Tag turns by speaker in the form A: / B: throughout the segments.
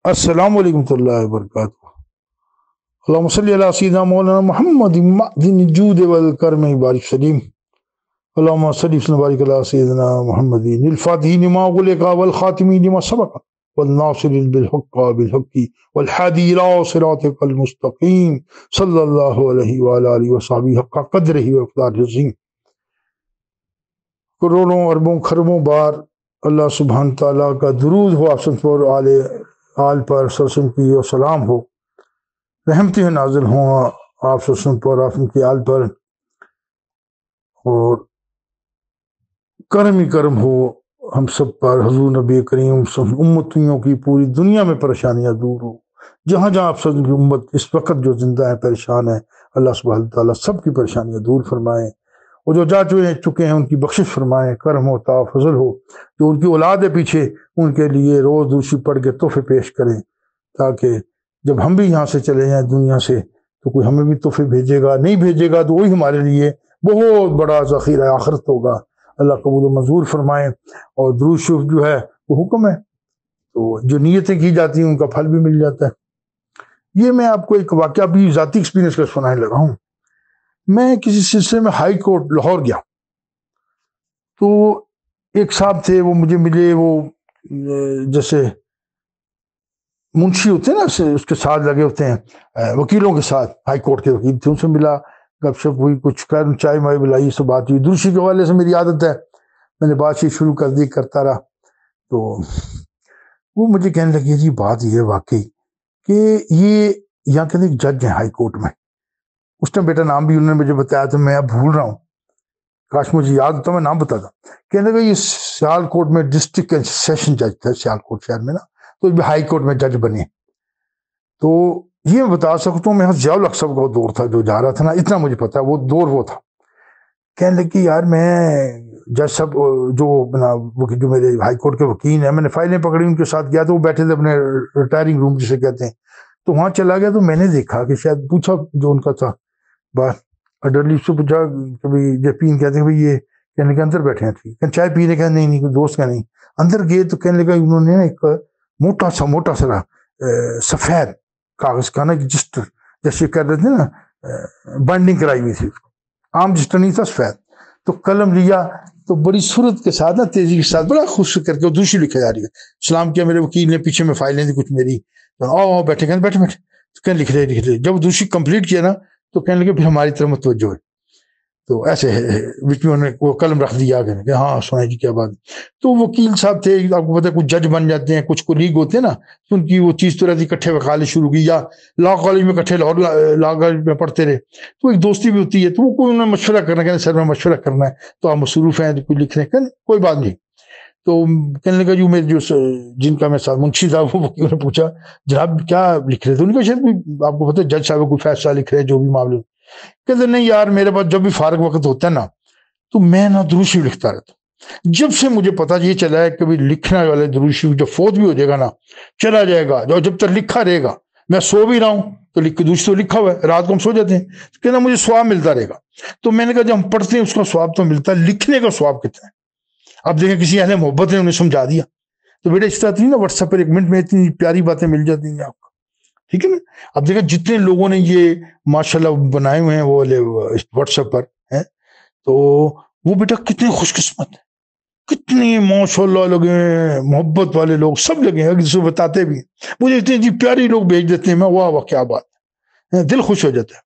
A: السلام علیکم ورحمۃ اللہ وبرکاتہ۔ اللہم صلی علی سیدنا مولانا محمد معدن الجود والکرم بارک سلیم۔ اللہم صلی وسلم وبارک علی سیدنا محمد الفاتح لما غلق والخاتم لما سبق والناصر بالحق بالحق والحادی الی صراطک المستقیم صلی اللہ علیہ وآلہ آلہ وصحبہ حق قدرہ ومقدارہ العظیم۔ کروڑوں اربوں خربوں بار اللہ سبحانہ تعالیٰ کا درود ہو آپ سب پر، آل پر سلسم کی اور سلام ہو، رحمتیں نازل ہوں آپ سلسم پر، آپ کی آل پر، اور کرم ہی کرم ہو ہم سب پر، حضور نبی کریم سب امتیوں کی پوری دنیا میں پریشانیاں دور ہو، جہاں جہاں آپ سب کی امت اس وقت جو زندہ ہے پریشان ہے، اللہ سبحانہ تعالیٰ سب کی پریشانیاں دور فرمائیں، اور جو جا چکے ہیں ان کی بخشش فرمائیں، کرم ہو تا فضل ہو، جو ان کی اولاد ہے پیچھے ان کے لیے روز دوسری پڑھ کے تحفے پیش کریں، تاکہ جب ہم بھی یہاں سے چلے جائیں دنیا سے تو کوئی ہمیں بھی تحفے بھیجے گا، نہیں بھیجے گا تو وہی ہمارے لیے بہت بڑا ذخیرہ آخرت ہوگا۔ اللہ قبول و منظور فرمائیں۔ اور درود شریف جو ہے وہ حکم ہے، تو جو نیتیں کی جاتی ہیں ان کا پھل بھی مل جاتا ہے۔ یہ میں آپ کو ایک واقعہ بھی ذاتی ایکسپیرینس کا سنانے لگا ہوں۔ میں کسی سلسلے میں ہائی کورٹ لاہور گیا، تو ایک صاحب تھے، وہ مجھے ملے، وہ جیسے منشی ہوتے ہیں نا، اس کے ساتھ لگے ہوتے ہیں وکیلوں کے ساتھ، ہائی کورٹ کے وکیل تھے، ان سے ملا، گپ شپ ہوئی، کچھ چائے مائے بلائی، سب بات ہوئی، درشی کے حوالے سے میری عادت ہے، میں نے بات چیت شروع کر دی، کرتا رہا، تو وہ مجھے کہنے لگے جی بات یہ ہے واقعی کہ یہ یہاں کے ایک جج ہیں ہائی کورٹ میں، اس ٹائم بیٹا نام بھی انہوں نے مجھے بتایا تھا، میں اب بھول رہا ہوں، کاش مجھے یاد ہوتا میں نام بتاتا۔ کہنے لگا یہ سیال کوٹ میں ڈسٹرکٹ سیشن جج تھا، سیال کوٹ شہر میں نا، تو بھی ہائی کورٹ میں جج بنے۔ تو یہ میں بتا سکتا ہوں، میں ضیاء الحق صاحب کا دور تھا جو جا رہا تھا نا، اتنا مجھے پتا ہے وہ دور وہ تھا۔ کہنے لگی یار میں جج صاحب جو میرے ہائی کورٹ کے وکیل ہیں، میں نے فائلیں پکڑی، ان کے ساتھ گیا تو وہ بیٹھے تھے اپنے ریٹائرنگ روم جسے کہتے ہیں، تو وہاں چلا گیا، تو میں نے دیکھا کہ شاید پوچھا جو ان کا تھا بات، اڈرلی سے پوچھا کبھی جپین کہتے ہیں بھائی یہ، کہنے کے اندر بیٹھے ہیں، ٹھیک ہے چائے پینے کا، نہیں کوئی دوست کا نہیں، اندر گئے تو کہنے لگا انہوں نے ایک موٹا سا سفید کاغذ کا نا رجسٹر، جیسے کر رہے تھے نا، بائنڈنگ کرائی ہوئی تھی، عام رجسٹر نہیں تھا، سفید، تو قلم لیا تو بڑی سرعت کے ساتھ نا، تیزی کے ساتھ بڑا خوش کر کے دوسری لکھے جا رہی ہے، سلام کیا میرے وکیل نے، پیچھے میں فائلیں تھی کچھ میری، آؤ بیٹھے، کہنے بیٹھے تو کہنے لکھ رہے، جب دوسری کمپلیٹ کیا نا تو کہنے لگے پھر ہماری طرف متوجہ ہے، تو ایسے بیچ میں انہوں نے وہ قلم رکھ دیا کہ ہاں سنائیں جی کیا بات۔ تو وکیل صاحب تھے، آپ کو پتا ہے کچھ جج بن جاتے ہیں، کچھ کولیگ ہوتے ہیں نا، تو ان کی وہ چیز تو رہتی، اکٹھے وکالت شروع کی، یا لا کالج میں اکٹھے لا کالج میں پڑھتے رہے، تو ایک دوستی بھی ہوتی ہے، تو وہ کوئی انہوں نے مشورہ کرنا، کہنے سر میں مشورہ کرنا ہے، تو آپ مصروف ہیں کوئی لکھ رہے ہیں، کہنے کوئی بات نہیں، تو کہنے لگا جو میرے جن کا میں ساتھ منشی صاحب، وہ وکیل نے پوچھا جناب کیا لکھ رہے تھے، ان کا شاید آپ کو پتا ہے جج صاحب کوئی فیصلہ لکھ رہے ہیں جو بھی معاملے، کہتے نہیں یار میرے پاس جب بھی فارغ وقت ہوتا ہے نا تو میں نا درود شریف لکھتا رہتا ہوں، جب سے مجھے پتا یہ چلا ہے کبھی لکھنے والے درود شریف جب فوت بھی ہو جائے گا نا چلا جائے گا، جب تک لکھا رہے گا، میں سو بھی رہا ہوں تو لکھ کے دوسرے تو لکھا ہوا ہے، رات کو ہم سو جاتے ہیں، کہنا مجھے ثواب ملتا رہے گا، تو میں نے کہا جب ہم پڑھتے ہیں اس کا ثواب تو ملتا ہے، لکھنے کا ثواب کتنا ہے؟ اب دیکھیں کسی اہل محبت نے انہیں سمجھا دیا، تو بیٹا اس طرح تھی نا واٹس ایپ پر ایک منٹ میں اتنی پیاری باتیں مل جاتی ہیں آپ کو، ٹھیک ہے نا۔ اب دیکھیں جتنے لوگوں نے یہ ماشاءاللہ بنائے ہوئے ہیں وہ واٹس ایپ پر ہیں، تو وہ بیٹا کتنے خوش قسمت ہیں، کتنے ماشاءاللہ لگے ہیں، محبت والے لوگ سب لگے ہیں، ایک دوسرے کو بتاتے بھی ہیں، مجھے اتنے جی پیاری لوگ بھیج دیتے ہیں، میں واہ واہ کیا بات ہے، دل خوش ہو جاتا ہے۔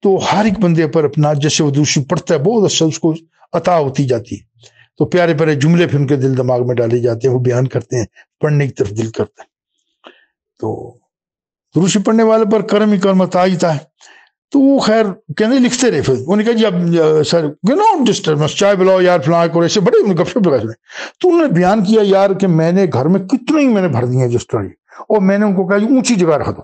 A: تو ہر ایک بندے پر اپنا جیسے وہ دوسری پڑھتا ہے بہت اچھا اس کو عطا ہوتی جاتی ہے، تو پیارے پیارے جملے پھر ان کے دل دماغ میں ڈالے جاتے ہیں، وہ بیان کرتے ہیں، پڑھنے کی طرف دل کرتا ہے، تو دروشی پڑھنے والے پر کرم ہی کرم عطا ہی ہے۔ تو وہ خیر کہنے لکھتے رہے، پھر انہوں نے کہا جی اب سر ناٹ ڈسٹربنس، چائے بلاؤ یار فلاں کو، ایسے بڑے گپ شپ لگا، تو انہوں نے بیان کیا یار کہ میں نے گھر میں کتنے ہی میں نے بھر دیے رجسٹر، اور میں نے ان کو کہا جی اونچی جگہ رکھ دو،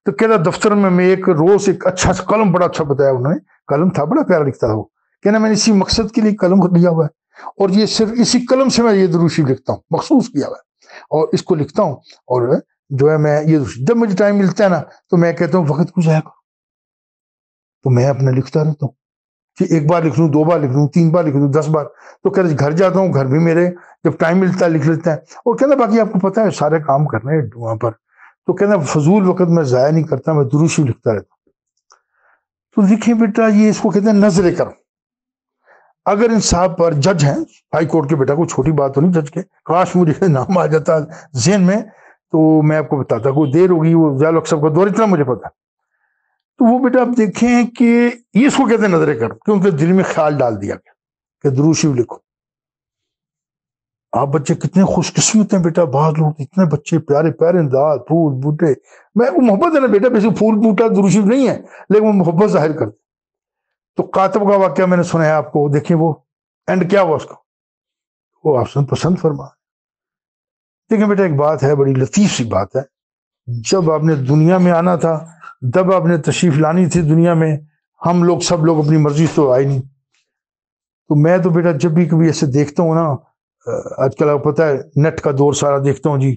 A: تو کہتا دفتر میں ایک روز ایک اچھا سا قلم، بڑا اچھا بتایا انہوں نے، قلم تھا بڑا پیارا لکھتا تھا وہ، کہنا میں نے اسی مقصد کے لیے قلم لیا ہوا ہے، اور یہ صرف اسی قلم سے میں یہ درود شریف لکھتا ہوں، مخصوص کیا ہوا ہے، اور اس کو لکھتا ہوں، اور جو ہے میں یہ جب مجھے ٹائم ملتا ہے نا تو میں کہتا ہوں وقت کو ضائع کرو، تو میں اپنا لکھتا رہتا ہوں، کہ ایک بار لکھ لوں، 2 بار لکھ لوں، 3 بار لکھ لوں، 10 بار. تو کہہ رہے گھر جاتا ہوں، گھر بھی میرے جب ٹائم ملتا ہے لکھ لیتا ہے. اور کہنا باقی آپ کو پتا ہے سارے کام کرنے ہیں وہاں پر، تو کہنا فضول وقت میں ضائع نہیں کرتا، میں درود شریف لکھتا رہتا ہوں. تو دیکھیں بیٹا یہ اس کو کہتے ہیں نظر کرم. اگر ان صاحب پر جج ہیں ہائی کورٹ کے، بیٹا کوئی چھوٹی بات تو نہیں جج کے، کاش مجھے نام آ جاتا ذہن میں تو میں آپ کو بتاتا. کوئی دیر ہوگی، وہ ضیاء الحق صاحب کا دور اتنا مجھے پتا. تو وہ بیٹا آپ دیکھیں کہ یہ اس کو کہتے ہیں نظر کرم، کہ ان کے دل میں خیال ڈال دیا گیا کہ درود شریف لکھو. آپ بچے کتنے خوش قسمت ہیں بیٹا، بعض لوگ اتنے بچے پیارے پیارے انداز، پھول بوٹے. میں کو محبت ہے نا بیٹا، ویسے پھول بوٹا درود شریف نہیں ہے، لیکن وہ محبت ظاہر کرتے. تو کاتب کا واقعہ میں نے سنا ہے آپ کو، دیکھیں وہ اینڈ کیا ہوا اس کا، وہ آپ سے پسند فرما. دیکھیں بیٹا ایک بات ہے، بڑی لطیف سی بات ہے. جب آپ نے دنیا میں آنا تھا، جب آپ نے تشریف لانی تھی دنیا میں، ہم لوگ سب لوگ اپنی مرضی سے تو آئے نہیں. تو میں تو بیٹا جب بھی کبھی ایسے دیکھتا ہوں نا، آج کل آپ پتہ ہے نیٹ کا دور سارا، دیکھتا ہوں جی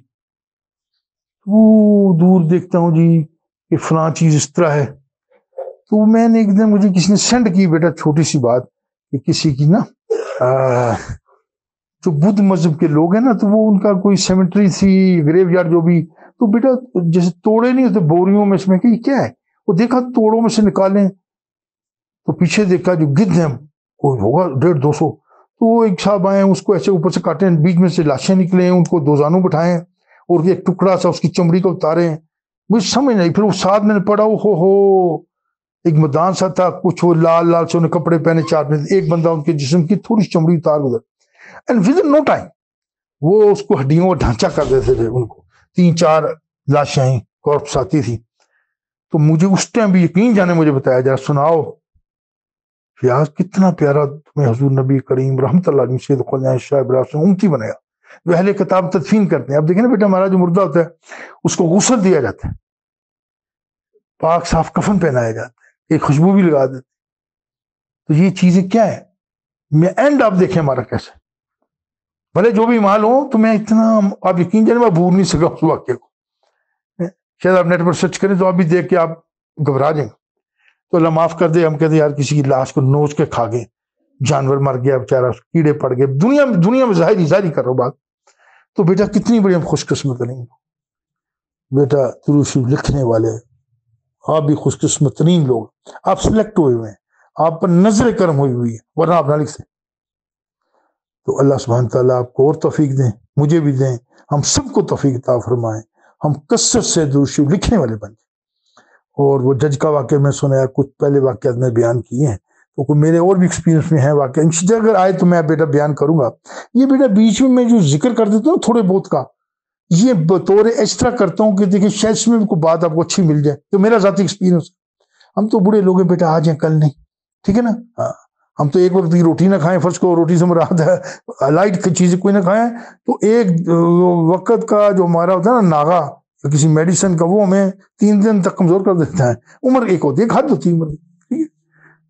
A: وہ دور دیکھتا ہوں جی کہ فلاں چیز اس طرح ہے. تو میں نے ایک دن مجھے کسی نے سینڈ کی بیٹا چھوٹی سی بات کہ کسی کی نا جو بدھ مذہب کے لوگ ہیں نا، تو وہ ان کا کوئی سیمیٹری تھی، گریو یارڈ جو بھی. تو بیٹا جیسے توڑے نہیں ہوتے بوریوں میں، اس میں کہ یہ کیا ہے، وہ دیکھا توڑوں میں سے نکالیں تو پیچھے دیکھا جو گدھ ہیں وہ ہوگا 150-200. تو وہ ایک صاحب آئے، اس کو ایسے اوپر سے کاٹیں، بیچ میں سے لاشیں نکلیں، ان کو 2 زانوں بٹھائیں اور ایک ٹکڑا سا اس کی چمڑی کو اتاریں. مجھے سمجھ نہیں. پھر وہ ساتھ میں نے پڑھا، ہو ایک میدان سا تھا، کچھ وہ لال لال سے انہیں کپڑے پہنے، 4 میں ایک بندہ ان کے جسم کی تھوڑی چمڑی اتار گزر، and with in no time وہ اس کو ہڈیوں کا ڈھانچہ کر دیتے تھے. ان کو 3-4 لاشیں کارپس آتی تھی. تو مجھے اس ٹائم بھی یقین جانے مجھے بتایا جا، سناؤ فیاض کتنا پیارا تمہیں حضور نبی کریم رحمت اللہ علیہ سید خلع شاہ ابراہیم سے امتی بنایا. وہ اہل کتاب تدفین کرتے ہیں. اب دیکھیں نا بیٹا، ہمارا جو مردہ ہوتا ہے اس کو غسل دیا جاتا ہے، پاک صاف کفن پہنایا جاتا ہے، ایک خوشبو بھی لگا دیتے. تو یہ چیزیں کیا ہے، میں اینڈ آپ دیکھیں ہمارا کیسے، بھلے جو بھی مال ہو، تو میں اتنا آپ یقین جانے میں بھول نہیں سکا اس واقعے کو. شاید آپ نیٹ پر سرچ کریں تو آپ بھی دیکھ کے آپ گھبرا جائیں. تو اللہ معاف کر دے، ہم کہتے ہیں یار کسی کی لاش کو نوچ کے کھا گئے، جانور مر گیا بیچارہ، کیڑے پڑ گئے. دنیا میں ظاہری کر رہا ہوں بات. تو بیٹا کتنی بڑی ہم خوش قسمت نہیں بیٹا، درود شریف لکھنے والے آپ بھی خوش قسمت ترین لوگ. آپ سلیکٹ ہوئے ہوئے ہیں، آپ پر نظر کرم ہوئی ہوئی ہے، ورنہ آپ نہ لکھ سکتے. تو اللہ سبحانہ تعالیٰ آپ کو اور توفیق دیں، مجھے بھی دیں، ہم سب کو توفیق عطا فرمائیں، ہم کثرت سے درود شریف لکھنے والے بن جائیں. اور وہ جج کا واقعہ میں سنا، کچھ پہلے واقعات میں بیان کیے ہیں، تو میرے اور بھی ایکسپیرینس میں ہیں واقعہ، انشاءاللہ اگر آئے تو میں بیٹا بیان کروں گا. یہ بیٹا بیچ میں جو ذکر کر دیتا ہوں تھوڑے بہت کا، یہ بطور اس طرح کرتا ہوں کہ دیکھیں شاید اس میں بھی کوئی بات آپ کو اچھی مل جائے. تو میرا ذاتی ایکسپیرینس، ہم تو بوڑھے لوگ ہیں بیٹا، آج ہیں کل نہیں، ٹھیک ہے نا. ہاں ہم تو ایک وقت کی روٹی نہ کھائیں، فرض کو روٹی سے مراد ہے لائٹ چیزیں کوئی نہ کھائیں، تو ایک وقت کا جو ہمارا ہوتا ہے نا ناغا کسی میڈیسن کا، وہ ہمیں 3 دن تک کمزور کر دیتا ہے. عمر ایک ہوتی ہے، ایک حد ہوتی ہے عمر کی، ٹھیک ہے.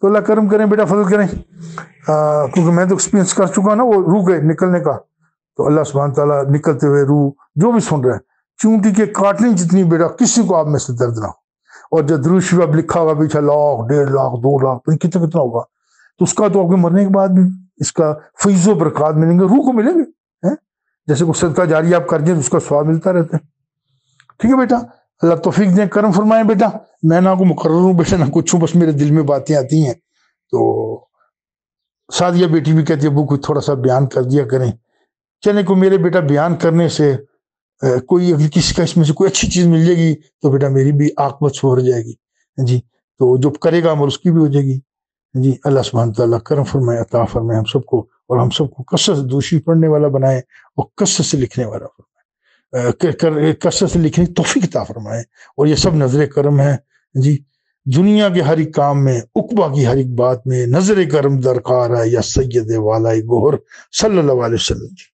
A: تو اللہ کرم کریں بیٹا، فضل کریں، کیونکہ میں تو ایکسپیرینس کر چکا نا وہ روح کے نکلنے کا. تو اللہ سبحانہ تعالیٰ نکلتے ہوئے روح جو بھی سن رہے ہیں، چونٹی کے کاٹنے جتنی بیٹا کسی کو آپ میں سے درد نہ ہو. اور جب درود شریف اب لکھا ہوگا پیچھے 1,00,000 1.5 لاکھ 2 لاکھ کتنا ہوگا، تو اس کا تو آپ کے مرنے کے بعد بھی اس کا فیض و برکات ملیں گے، روح کو ملیں گے. جیسے کوئی صدقہ جاری آپ کر دیں تو اس کا ثواب ملتا رہتا ہے. ٹھیک ہے بیٹا، اللہ توفیق دیں، کرم فرمائیں. بیٹا میں نہ کو مقرر ہوں بیٹا، نہ کچھ ہوں، بس میرے دل میں باتیں آتی ہیں. تو سعدیہ بیٹی بھی کہتی ہے ابو کو تھوڑا سا بیان کر دیا کریں. چلے کو میرے بیٹا بیان کرنے سے کوئی اگر کسی کا اس میں سے کوئی اچھی چیز مل جائے گی تو بیٹا میری بھی عاقبت سنور جائے گی جی. تو جو کرے گا عمل اس کی بھی ہو جائے گی جی. اللہ سبحانہ تعالیٰ کرم فرمائے، عطا فرمائے ہم سب کو، اور ہم سب کو کثرت سے دوشی پڑھنے والا بنائے اور کثرت سے لکھنے والا فرمائے، کثرت سے لکھنے کی توفیق عطا فرمائے. اور یہ سب نظر کرم ہے جی. دنیا کے ہر ایک کام میں، عقبہ کی ہر ایک بات میں نظر کرم درکار ہے یا سید والا گوہر صلی اللہ علیہ وسلم جی.